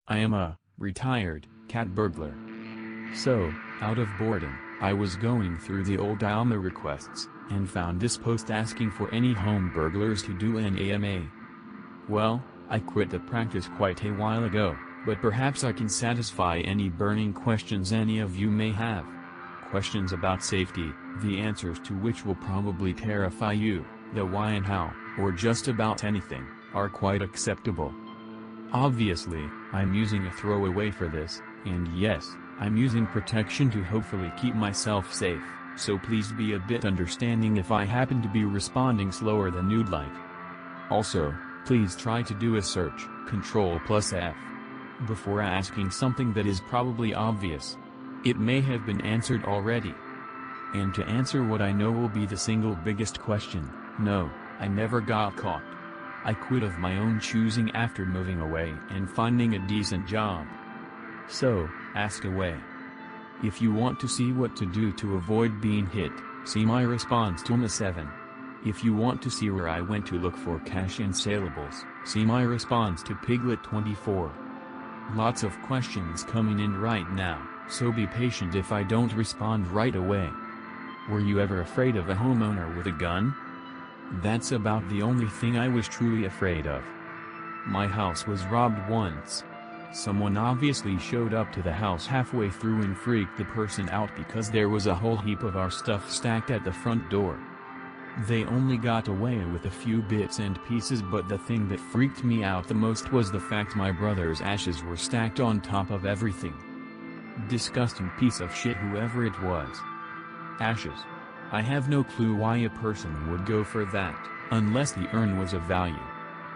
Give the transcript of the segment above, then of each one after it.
I am a retired cat burglar. So, out of boredom, I was going through the old Alma requests, and found this post asking for any home burglars to do an AMA. Well, I quit the practice quite a while ago, but perhaps I can satisfy any burning questions any of you may have. Questions about safety, the answers to which will probably terrify you, the why and how, or just about anything, are quite acceptable. Obviously, I'm using a throwaway for this, and yes, I'm using protection to hopefully keep myself safe, so please be a bit understanding if I happen to be responding slower than you'd like. Also, please try to do a search, Ctrl+F, before asking something that is probably obvious. It may have been answered already. And to answer what I know will be the single biggest question, no, I never got caught. I quit of my own choosing after moving away and finding a decent job. So, ask away. If you want to see what to do to avoid being hit, see my response to AMA 7. If you want to see where I went to look for cash and saleables, see my response to Piglet 24. Lots of questions coming in right now, so be patient if I don't respond right away. Were you ever afraid of a homeowner with a gun? That's about the only thing I was truly afraid of. My house was robbed once. Someone obviously showed up to the house halfway through and freaked the person out because there was a whole heap of our stuff stacked at the front door. They only got away with a few bits and pieces, but the thing that freaked me out the most was the fact my brother's ashes were stacked on top of everything. Disgusting piece of shit, whoever it was. Ashes. I have no clue why a person would go for that, unless the urn was of value.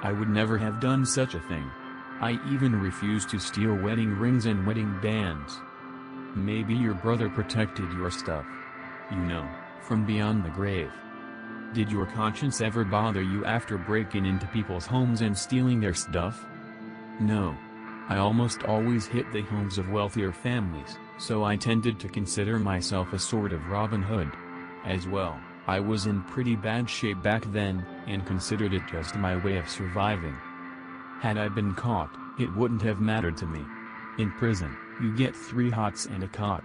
I would never have done such a thing. I even refused to steal wedding rings and wedding bands. Maybe your brother protected your stuff. You know, from beyond the grave. Did your conscience ever bother you after breaking into people's homes and stealing their stuff? No. I almost always hit the homes of wealthier families, so I tended to consider myself a sort of Robin Hood. As well, I was in pretty bad shape back then, and considered it just my way of surviving. Had I been caught, it wouldn't have mattered to me. In prison, you get 3 hots and a cot.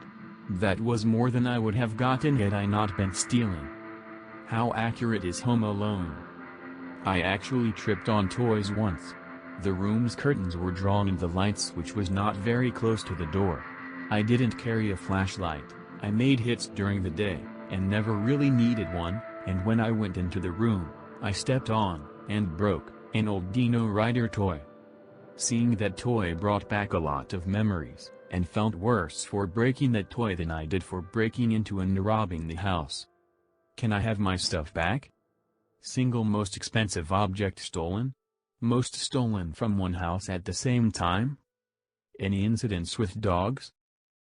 That was more than I would have gotten had I not been stealing. How accurate is Home Alone? I actually tripped on toys once. The room's curtains were drawn and the light switch was not very close to the door. I didn't carry a flashlight. I made hits during the day, and never really needed one, and when I went into the room, I stepped on, and broke, an old Dino Rider toy. Seeing that toy brought back a lot of memories, and felt worse for breaking that toy than I did for breaking into and robbing the house. Can I have my stuff back? Single most expensive object stolen? Most stolen from one house at the same time? Any incidents with dogs?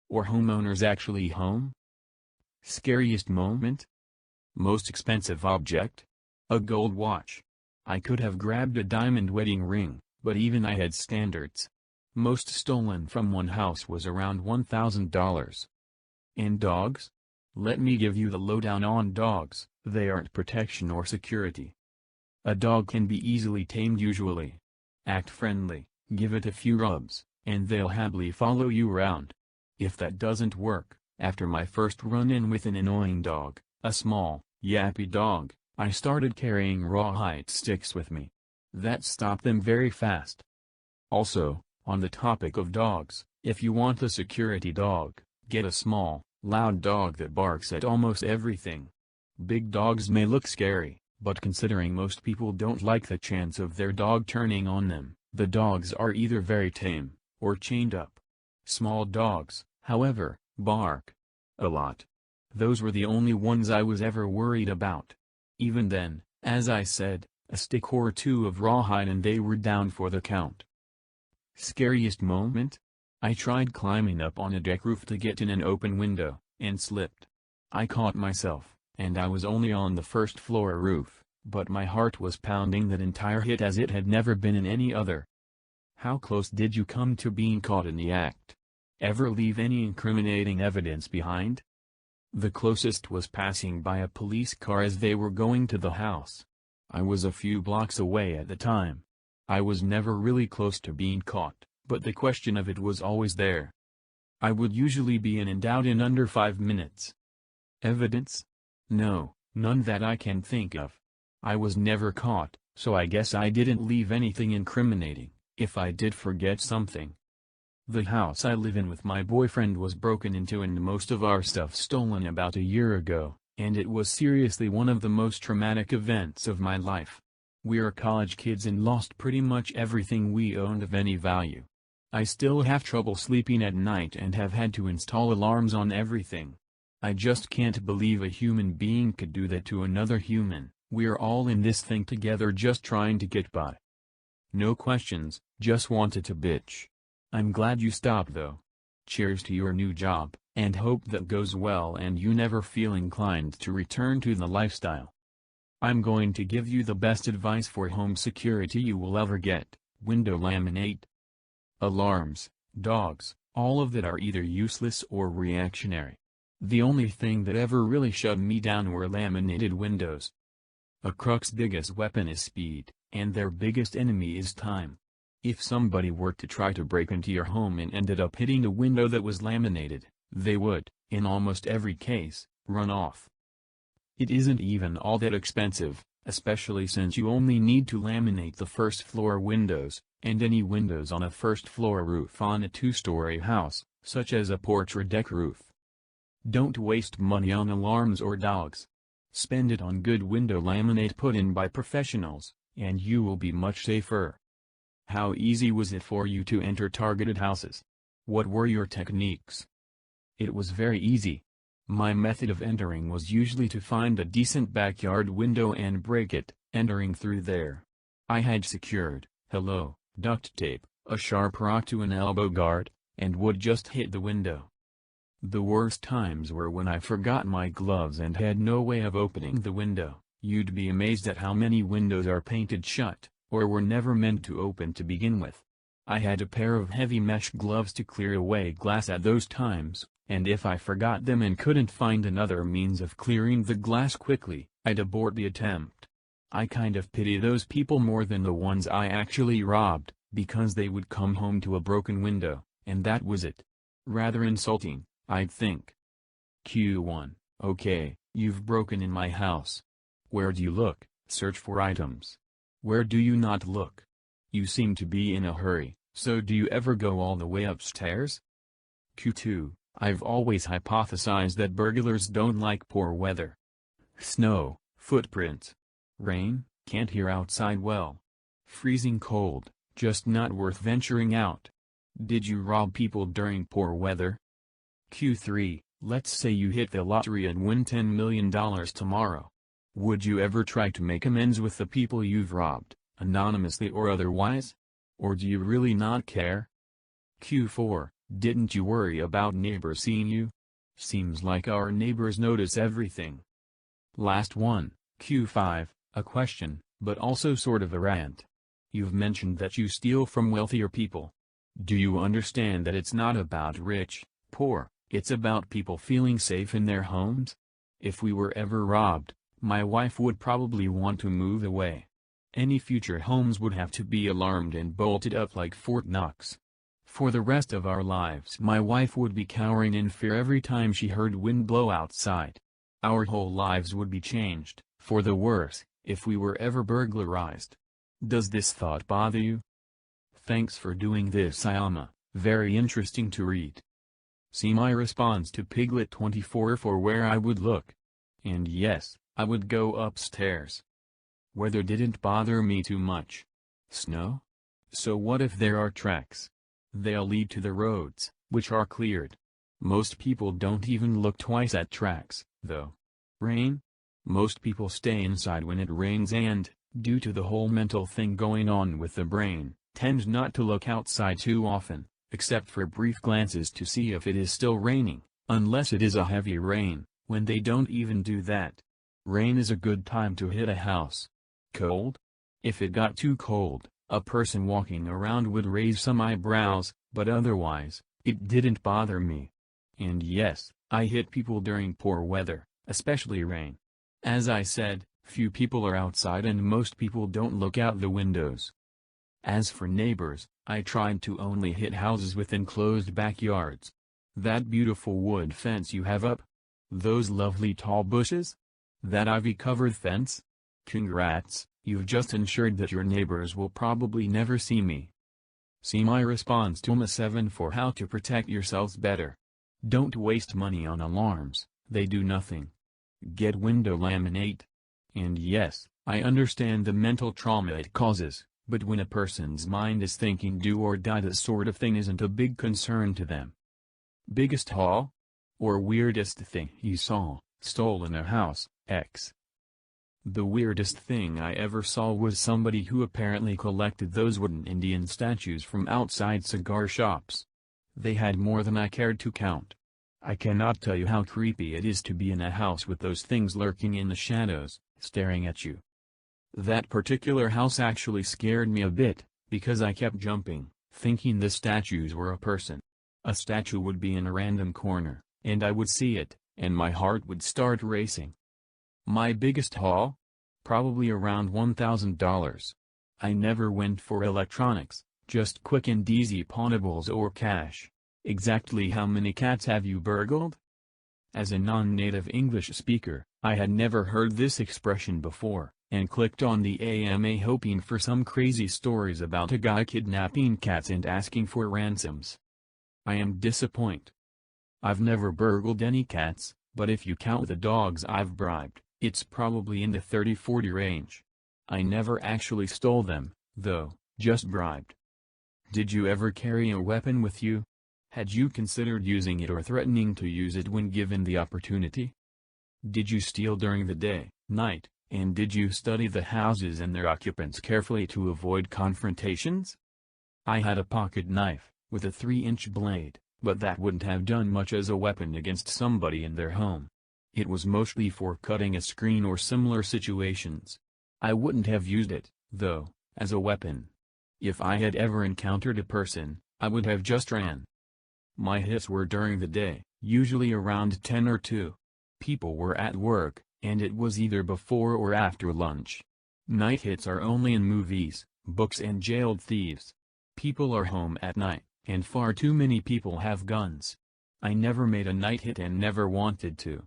Or homeowners actually home? Scariest moment? Most expensive object? A gold watch. I could have grabbed a diamond wedding ring, but even I had standards. Most stolen from one house was around $1,000. And dogs? Let me give you the lowdown on dogs. They aren't protection or security. A dog can be easily tamed usually. Act friendly, give it a few rubs, and they'll happily follow you around. If that doesn't work, after my first run-in with an annoying dog, a small, yappy dog, I started carrying rawhide sticks with me. That stopped them very fast. Also, on the topic of dogs, if you want a security dog, get a small, loud dog that barks at almost everything. Big dogs may look scary, but considering most people don't like the chance of their dog turning on them, the dogs are either very tame, or chained up. Small dogs, however, bark a lot. Those were the only ones I was ever worried about. Even then, as I said, a stick or two of rawhide and they were down for the count. Scariest moment? I tried climbing up on a deck roof to get in an open window, and slipped. I caught myself, and I was only on the first floor roof, but my heart was pounding that entire hit as it had never been in any other. How close did you come to being caught in the act? Ever leave any incriminating evidence behind? The closest was passing by a police car as they were going to the house. I was a few blocks away at the time. I was never really close to being caught, but the question of it was always there. I would usually be in and out in under 5 minutes. Evidence? No, none that I can think of. I was never caught, so I guess I didn't leave anything incriminating, if I did forget something. The house I live in with my boyfriend was broken into and most of our stuff stolen about a year ago, and it was seriously one of the most traumatic events of my life. We're college kids and lost pretty much everything we owned of any value. I still have trouble sleeping at night and have had to install alarms on everything. I just can't believe a human being could do that to another human. We're all in this thing together just trying to get by. No questions, just wanted to bitch. I'm glad you stopped though. Cheers to your new job, and hope that goes well and you never feel inclined to return to the lifestyle. I'm going to give you the best advice for home security you will ever get: window laminate. Alarms, dogs, all of that are either useless or reactionary. The only thing that ever really shut me down were laminated windows. A crook's biggest weapon is speed, and their biggest enemy is time. If somebody were to try to break into your home and ended up hitting a window that was laminated, they would, in almost every case, run off. It isn't even all that expensive, especially since you only need to laminate the first floor windows, and any windows on a first floor roof on a 2-story house, such as a porch or deck roof. Don't waste money on alarms or dogs. Spend it on good window laminate put in by professionals, and you will be much safer. How easy was it for you to enter targeted houses? What were your techniques? It was very easy. My method of entering was usually to find a decent backyard window and break it, entering through there. I had secured, duct tape, a sharp rock to an elbow guard, and would just hit the window. The worst times were when I forgot my gloves and had no way of opening the window. You'd be amazed at how many windows are painted shut, or were never meant to open to begin with. I had a pair of heavy mesh gloves to clear away glass at those times, and if I forgot them and couldn't find another means of clearing the glass quickly, I'd abort the attempt. I kind of pity those people more than the ones I actually robbed, because they would come home to a broken window, and that was it. Rather insulting, I'd think. Q1, okay, you've broken in my house. Where do you look? Search for items. Where do you not look? You seem to be in a hurry, so do you ever go all the way upstairs? Q2, I've always hypothesized that burglars don't like poor weather. Snow, footprints. Rain, can't hear outside well. Freezing cold, just not worth venturing out. Did you rob people during poor weather? Q3, let's say you hit the lottery and win $10 million tomorrow. Would you ever try to make amends with the people you've robbed, anonymously or otherwise? Or do you really not care? Q4, didn't you worry about neighbors seeing you? Seems like our neighbors notice everything. Last one, Q5, a question, but also sort of a rant. You've mentioned that you steal from wealthier people. Do you understand that it's not about rich, poor, it's about people feeling safe in their homes? If we were ever robbed, my wife would probably want to move away. Any future homes would have to be alarmed and bolted up like Fort Knox. For the rest of our lives my wife would be cowering in fear every time she heard wind blow outside. Our whole lives would be changed, for the worse, if we were ever burglarized. Does this thought bother you? Thanks for doing this, Iama, very interesting to read. See my response to Piglet24 for where I would look. And yes, I would go upstairs. Weather didn't bother me too much. Snow? So what if there are tracks? They'll lead to the roads, which are cleared. Most people don't even look twice at tracks, though. Rain? Most people stay inside when it rains and, due to the whole mental thing going on with the brain, tend not to look outside too often, except for brief glances to see if it is still raining, unless it is a heavy rain, when they don't even do that. Rain is a good time to hit a house. Cold? If it got too cold, a person walking around would raise some eyebrows, but otherwise, it didn't bother me. And yes, I hit people during poor weather, especially rain. As I said, few people are outside and most people don't look out the windows. As for neighbors, I tried to only hit houses with enclosed backyards. That beautiful wood fence you have up? Those lovely tall bushes? That ivy-covered fence? Congrats, you've just ensured that your neighbors will probably never see me. See my response to Ma7 for how to protect yourselves better. Don't waste money on alarms, they do nothing. Get window laminate. And yes, I understand the mental trauma it causes, but when a person's mind is thinking do or die, that sort of thing isn't a big concern to them. Biggest haul? Or weirdest thing you saw, stole in a house, X? The weirdest thing I ever saw was somebody who apparently collected those wooden Indian statues from outside cigar shops. They had more than I cared to count. I cannot tell you how creepy it is to be in a house with those things lurking in the shadows, staring at you. That particular house actually scared me a bit, because I kept jumping, thinking the statues were a person. A statue would be in a random corner, and I would see it, and my heart would start racing. My biggest haul? Probably around $1,000. I never went for electronics, just quick and easy pawnables or cash. Exactly how many cats have you burgled? As a non-native English speaker, I had never heard this expression before, and clicked on the AMA hoping for some crazy stories about a guy kidnapping cats and asking for ransoms. I am disappointed. I've never burgled any cats, but if you count the dogs I've bribed, it's probably in the 30-40 range. I never actually stole them, though, just bribed. Did you ever carry a weapon with you? Had you considered using it or threatening to use it when given the opportunity? Did you steal during the day, night, and did you study the houses and their occupants carefully to avoid confrontations? I had a pocket knife, with a 3-inch blade, but that wouldn't have done much as a weapon against somebody in their home. It was mostly for cutting a screen or similar situations. I wouldn't have used it, though, as a weapon. If I had ever encountered a person, I would have just ran. My hits were during the day, usually around 10 or 2. People were at work, and it was either before or after lunch. Night hits are only in movies, books and jailed thieves. People are home at night, and far too many people have guns. I never made a night hit and never wanted to.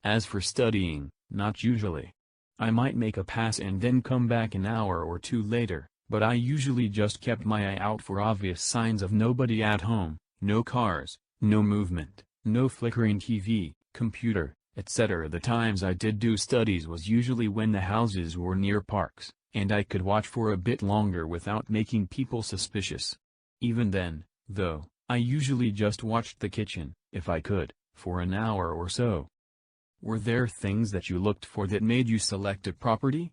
As for studying, not usually. I might make a pass and then come back an hour or 2 later, but I usually just kept my eye out for obvious signs of nobody at home, no cars, no movement, no flickering TV, computer, etc. The times I did do studies was usually when the houses were near parks, and I could watch for a bit longer without making people suspicious. Even then, though, I usually just watched the kitchen, if I could, for an hour or so. Were there things that you looked for that made you select a property?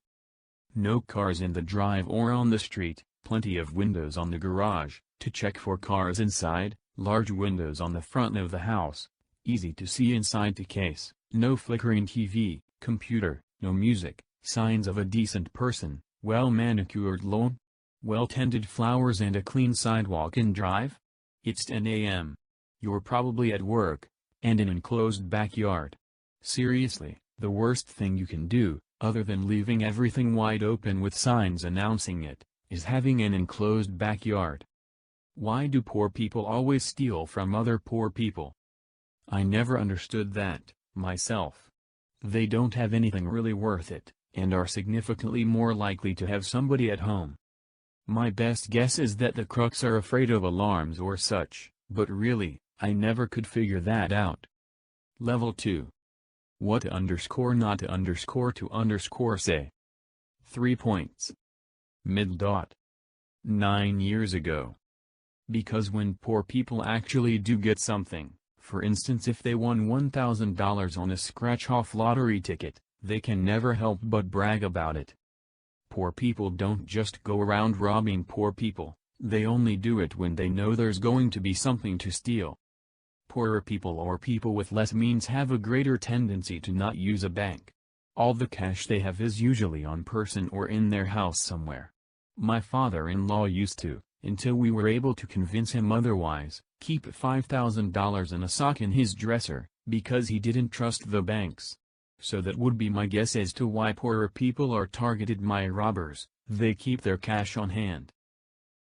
No cars in the drive or on the street, plenty of windows on the garage, to check for cars inside, large windows on the front of the house, easy to see inside the case, no flickering TV, computer, no music, signs of a decent person, well-manicured lawn, well-tended flowers and a clean sidewalk and drive? It's 10 a.m. You're probably at work, and an enclosed backyard. Seriously, the worst thing you can do, other than leaving everything wide open with signs announcing it, is having an enclosed backyard. Why do poor people always steal from other poor people? I never understood that, myself. They don't have anything really worth it, and are significantly more likely to have somebody at home. My best guess is that the crooks are afraid of alarms or such, but really, I never could figure that out. Level 2. What not to say. 3 points. Mid. 9 years ago. Because when poor people actually do get something, for instance if they won $1,000 on a scratch-off lottery ticket, they can never help but brag about it. Poor people don't just go around robbing poor people, they only do it when they know there's going to be something to steal. Poorer people or people with less means have a greater tendency to not use a bank. All the cash they have is usually on person or in their house somewhere. My father-in-law used to, until we were able to convince him otherwise, keep $5,000 in a sock in his dresser, because he didn't trust the banks. So that would be my guess as to why poorer people are targeted by robbers. They keep their cash on hand.